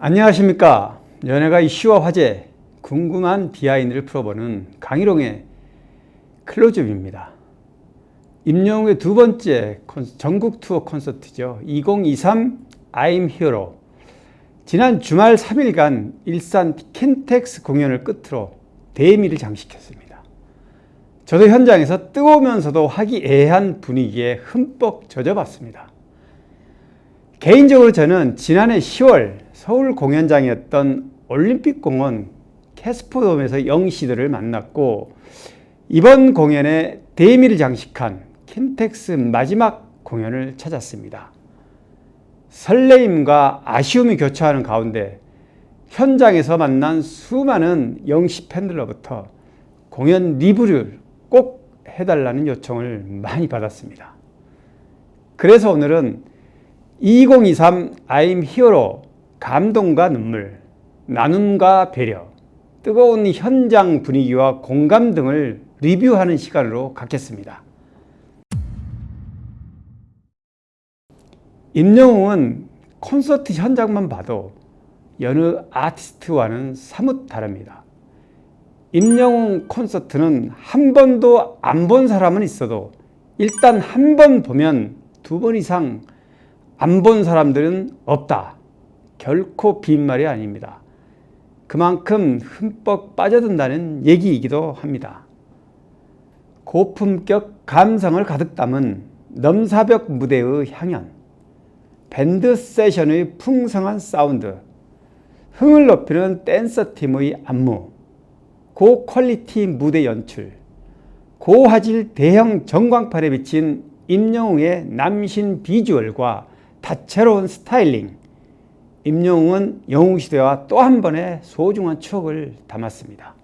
안녕하십니까. 연예가 이슈와 화제, 궁금한 비하인드를 풀어보는 강희롱의 클로즈업입니다. 임영웅의 두 번째 전국 투어 콘서트죠. 2023 I'm Hero. 지난 주말 3일간 일산 킨텍스 공연을 끝으로 대미를 장식했습니다. 저도 현장에서 뜨거우면서도 화기애애한 분위기에 흠뻑 젖어봤습니다. 개인적으로 저는 지난해 10월 서울 공연장이었던 올림픽공원 캐스퍼돔에서 영씨들을 만났고, 이번 공연에 대미를 장식한 킨텍스 마지막 공연을 찾았습니다. 설레임과 아쉬움이 교차하는 가운데 현장에서 만난 수많은 영씨 팬들로부터 공연 리뷰를 꼭 해달라는 요청을 많이 받았습니다. 그래서 오늘은 2023 I'm Hero, 감동과 눈물, 나눔과 배려, 뜨거운 현장 분위기와 공감 등을 리뷰하는 시간으로 갖겠습니다. 임영웅은 콘서트 현장만 봐도 여느 아티스트와는 사뭇 다릅니다. 임영웅 콘서트는 한 번도 안 본 사람은 있어도 일단 한 번 보면 두 번 이상 안 본 사람들은 없다. 결코 빈말이 아닙니다. 그만큼 흠뻑 빠져든다는 얘기이기도 합니다. 고품격 감성을 가득 담은 넘사벽 무대의 향연, 밴드 세션의 풍성한 사운드, 흥을 높이는 댄서팀의 안무, 고퀄리티 무대 연출, 고화질 대형 전광판에 비친 임영웅의 남신 비주얼과 다채로운 스타일링, 임영웅은 영웅시대와 또 한 번의 소중한 추억을 담았습니다.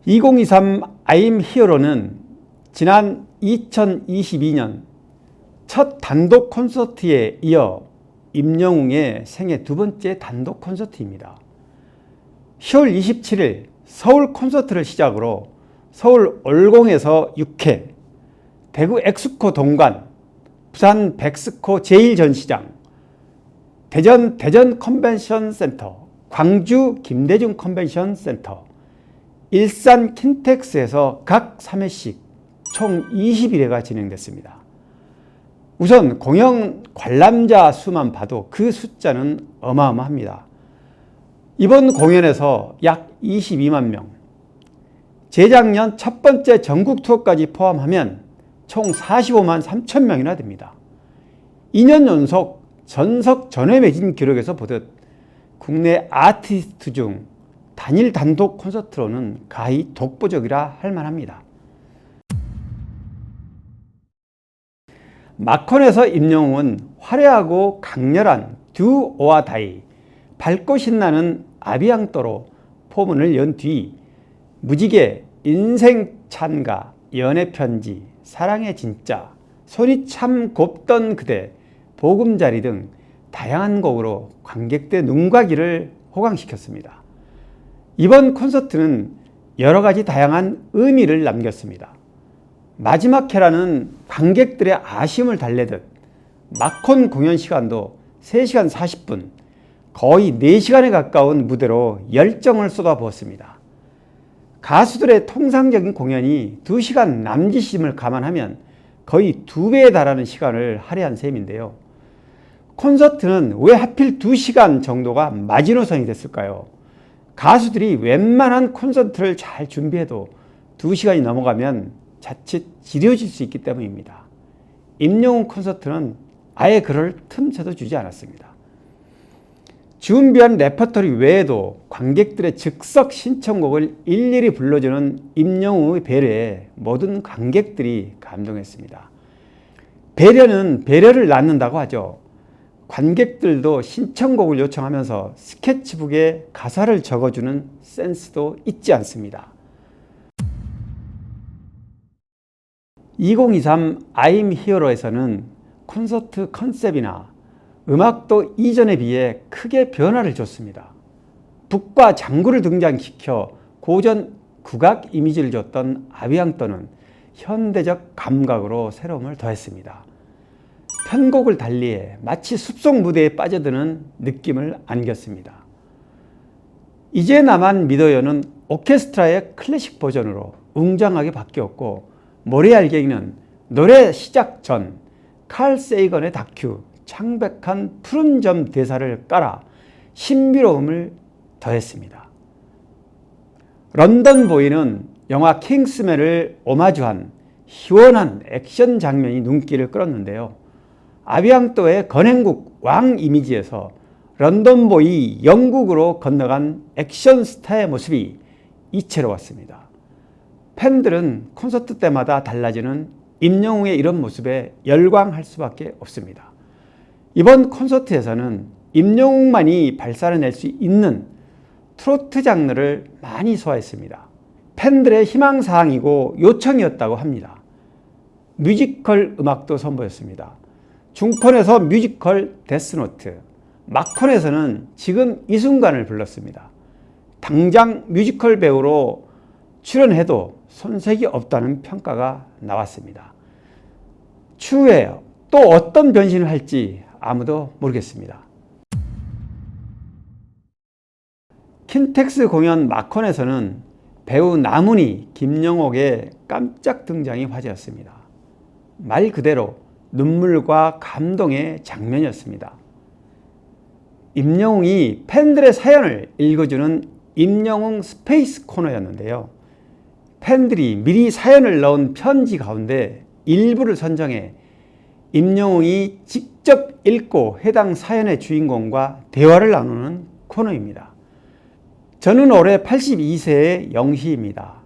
2023 I'm Hero는 지난 2022년 첫 단독 콘서트에 이어 임영웅의 생애 두 번째 단독 콘서트입니다. 10월 27일 서울 콘서트를 시작으로 서울 올공에서 6회, 대구 엑스코 동관, 부산 백스코 제1전시장, 대전 컨벤션 센터, 광주 김대중 컨벤션 센터, 일산 킨텍스에서 각 3회씩 총 20일회가 진행됐습니다. 우선 공연 관람자 수만 봐도 그 숫자는 어마어마합니다. 이번 공연에서 약 22만 명, 재작년 첫 번째 전국 투어까지 포함하면 총 45만 3천 명이나 됩니다. 2년 연속 전석 전회 매진 기록에서 보듯 국내 아티스트 중 단일 단독 콘서트로는 가히 독보적이라 할 만합니다. 마콘에서 임영웅은 화려하고 강렬한 Do or Die, 밝고 신나는 아비앙떠로 포문을 연 뒤 무지개, 인생 찬가, 연애 편지, 사랑의 진짜, 손이 참 곱던 그대, 보금자리 등 다양한 곡으로 관객들의 눈과 귀를 호강시켰습니다. 이번 콘서트는 여러 가지 다양한 의미를 남겼습니다. 마지막 회라는 관객들의 아쉬움을 달래듯 마콘 공연 시간도 3시간 40분, 거의 4시간에 가까운 무대로 열정을 쏟아부었습니다. 가수들의 통상적인 공연이 2시간 남짓임을 감안하면 거의 2배에 달하는 시간을 할애한 셈인데요. 콘서트는 왜 하필 2시간 정도가 마지노선이 됐을까요? 가수들이 웬만한 콘서트를 잘 준비해도 2시간이 넘어가면 자칫 지겨워질 수 있기 때문입니다. 임영웅 콘서트는 아예 그럴 틈새도 주지 않았습니다. 준비한 레퍼토리 외에도 관객들의 즉석 신청곡을 일일이 불러주는 임영웅의 배려에 모든 관객들이 감동했습니다. 배려는 배려를 낳는다고 하죠. 관객들도 신청곡을 요청하면서 스케치북에 가사를 적어주는 센스도 잊지 않습니다. 2023 I'm Hero에서는 콘서트 컨셉이나 음악도 이전에 비해 크게 변화를 줬습니다. 북과 장구를 등장시켜 고전 국악 이미지를 줬던 아비앙떠는 현대적 감각으로 새로움을 더했습니다. 편곡을 달리해 마치 숲속 무대에 빠져드는 느낌을 안겼습니다. 이제 나만 믿어요는 오케스트라의 클래식 버전으로 웅장하게 바뀌었고, 모래알갱이는 노래 시작 전 칼 세이건의 다큐 창백한 푸른 점 대사를 깔아 신비로움을 더했습니다. 런던 보이는 영화 킹스맨을 오마주한 시원한 액션 장면이 눈길을 끌었는데요. 아비앙또의 건행국 왕 이미지에서 런던보이 영국으로 건너간 액션 스타의 모습이 이채로웠습니다. 팬들은 콘서트 때마다 달라지는 임영웅의 이런 모습에 열광할 수밖에 없습니다. 이번 콘서트에서는 임영웅만이 발산해낼 수 있는 트로트 장르를 많이 소화했습니다. 팬들의 희망사항이고 요청이었다고 합니다. 뮤지컬 음악도 선보였습니다. 중콘에서 뮤지컬 데스노트, 막콘에서는 지금 이 순간을 불렀습니다. 당장 뮤지컬 배우로 출연해도 손색이 없다는 평가가 나왔습니다. 추후에 또 어떤 변신을 할지 아무도 모르겠습니다. 킨텍스 공연 막콘에서는 배우 나문희, 김영옥의 깜짝 등장이 화제였습니다. 말 그대로 눈물과 감동의 장면이었습니다. 임영웅이 팬들의 사연을 읽어주는 임영웅 스페이스 코너였는데요. 팬들이 미리 사연을 넣은 편지 가운데 일부를 선정해 임영웅이 직접 읽고 해당 사연의 주인공과 대화를 나누는 코너입니다. 저는 올해 82세의 영희입니다.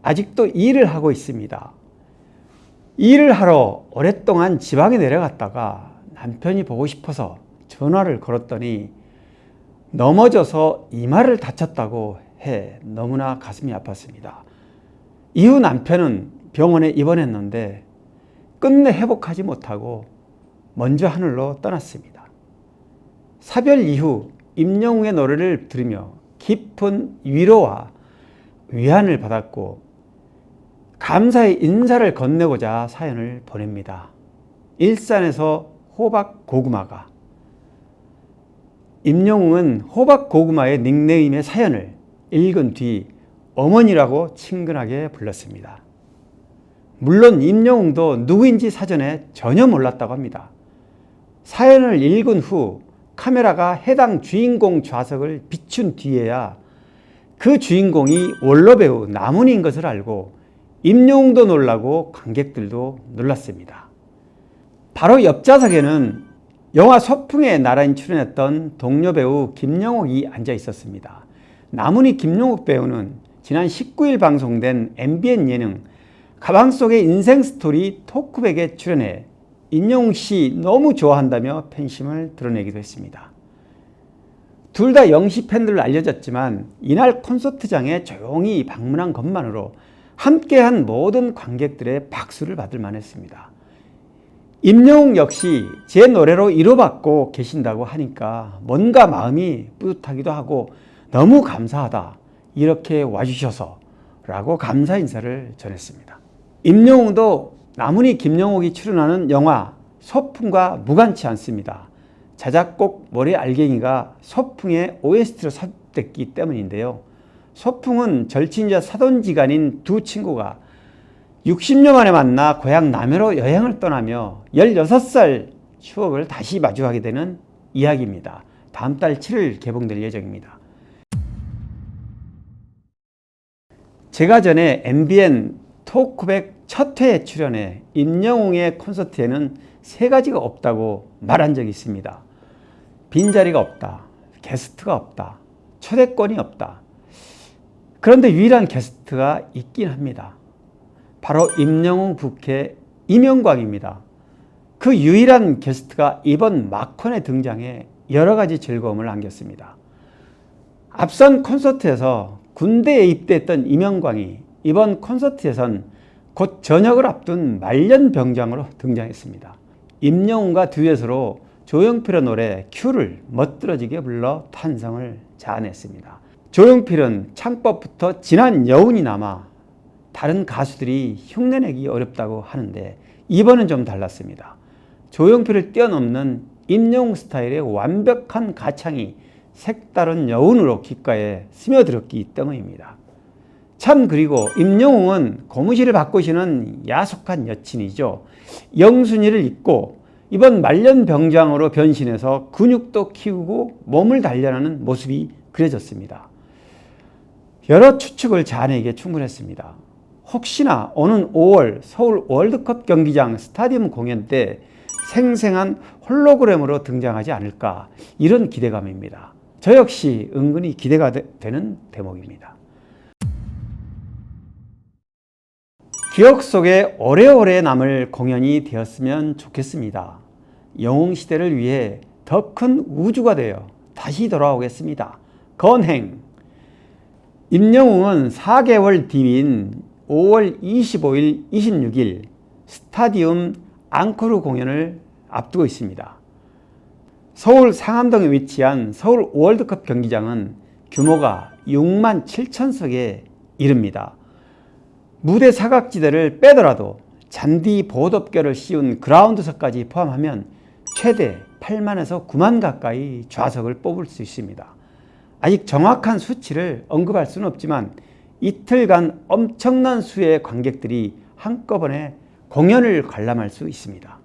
아직도 일을 하고 있습니다. 일을 하러 오랫동안 지방에 내려갔다가 남편이 보고 싶어서 전화를 걸었더니 넘어져서 이마를 다쳤다고 해 너무나 가슴이 아팠습니다. 이후 남편은 병원에 입원했는데 끝내 회복하지 못하고 먼저 하늘로 떠났습니다. 사별 이후 임영웅의 노래를 들으며 깊은 위로와 위안을 받았고 감사의 인사를 건네고자 사연을 보냅니다. 일산에서 호박 고구마가. 임영웅은 호박 고구마의 닉네임의 사연을 읽은 뒤 어머니라고 친근하게 불렀습니다. 물론 임영웅도 누구인지 사전에 전혀 몰랐다고 합니다. 사연을 읽은 후 카메라가 해당 주인공 좌석을 비춘 뒤에야 그 주인공이 원로 배우 나문희인 것을 알고 임영웅도 놀라고 관객들도 놀랐습니다. 바로 옆 좌석에는 영화 소풍에 나란히 출연했던 동료 배우 김영옥이 앉아 있었습니다. 나문희 김영옥 배우는 지난 19일 방송된 MBN 예능 가방 속의 인생 스토리 토크백에 출연해 임영웅 씨 너무 좋아한다며 팬심을 드러내기도 했습니다. 둘 다 영시 팬들로 알려졌지만 이날 콘서트장에 조용히 방문한 것만으로 함께한 모든 관객들의 박수를 받을 만했습니다. 임영웅 역시 제 노래로 위로받고 계신다고 하니까 뭔가 마음이 뿌듯하기도 하고 너무 감사하다, 이렇게 와주셔서 라고 감사 인사를 전했습니다. 임영웅도 나문희 김영옥이 출연하는 영화 소풍과 무관치 않습니다. 자작곡 모래알갱이가 소풍의 OST로 삽입됐기 때문인데요. 소풍은 절친이자 사돈지간인 두 친구가 60년 만에 만나 고향 남해로 여행을 떠나며 16살 추억을 다시 마주하게 되는 이야기입니다. 다음 달 7일 개봉될 예정입니다. 제가 전에 MBN 토크백 첫 회에 출연해 임영웅의 콘서트에는 3가지가 없다고 말한 적이 있습니다. 빈자리가 없다, 게스트가 없다, 초대권이 없다. 그런데 유일한 게스트가 있긴 합니다. 바로 임영웅 부캐 이명광입니다. 그 유일한 게스트가 이번 막콘에 등장해 여러 가지 즐거움을 안겼습니다. 앞선 콘서트에서 군대에 입대했던 이명광이 이번 콘서트에선 곧 전역을 앞둔 말년병장으로 등장했습니다. 임영웅과 듀엣으로 조용필의 노래 큐를 멋들어지게 불러 탄성을 자아냈습니다. 조용필은 창법부터 진한 여운이 남아 다른 가수들이 흉내내기 어렵다고 하는데 이번은 좀 달랐습니다. 조용필을 뛰어넘는 임영웅 스타일의 완벽한 가창이 색다른 여운으로 귓가에 스며들었기 때문입니다. 참, 그리고 임영웅은 고무실을 바꾸시는 야속한 여친이죠. 영순이를 잊고 이번 말년병장으로 변신해서 근육도 키우고 몸을 단련하는 모습이 그려졌습니다. 여러 추측을 자아내기에 충분했습니다. 혹시나 오는 5월 서울 월드컵 경기장 스타디움 공연 때 생생한 홀로그램으로 등장하지 않을까, 이런 기대감입니다. 저 역시 은근히 기대가 되는 대목입니다. 기억 속에 오래오래 남을 공연이 되었으면 좋겠습니다. 영웅시대를 위해 더 큰 우주가 되어 다시 돌아오겠습니다. 건행. 임영웅은 4개월 뒤인 5월 25일, 26일 스타디움 앙코르 공연을 앞두고 있습니다. 서울 상암동에 위치한 서울 월드컵 경기장은 규모가 6만 7천석에 이릅니다. 무대 사각지대를 빼더라도 잔디 보호덮개를 씌운 그라운드석까지 포함하면 최대 8만에서 9만 가까이 좌석을 뽑을 수 있습니다. 아직 정확한 수치를 언급할 수는 없지만 이틀간 엄청난 수의 관객들이 한꺼번에 공연을 관람할 수 있습니다.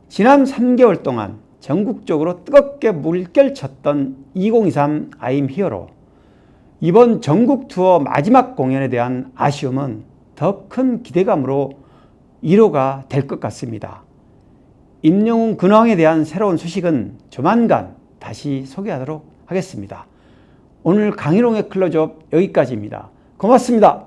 지난 3개월 동안 전국적으로 뜨겁게 물결쳤던 2023 I'm Hero로 이번 전국 투어 마지막 공연에 대한 아쉬움은 더 큰 기대감으로 위로가 될 것 같습니다. 임영웅 근황에 대한 새로운 소식은 조만간 다시 소개하도록 하겠습니다. 오늘 강희롱의 클로즈업 여기까지입니다. 고맙습니다.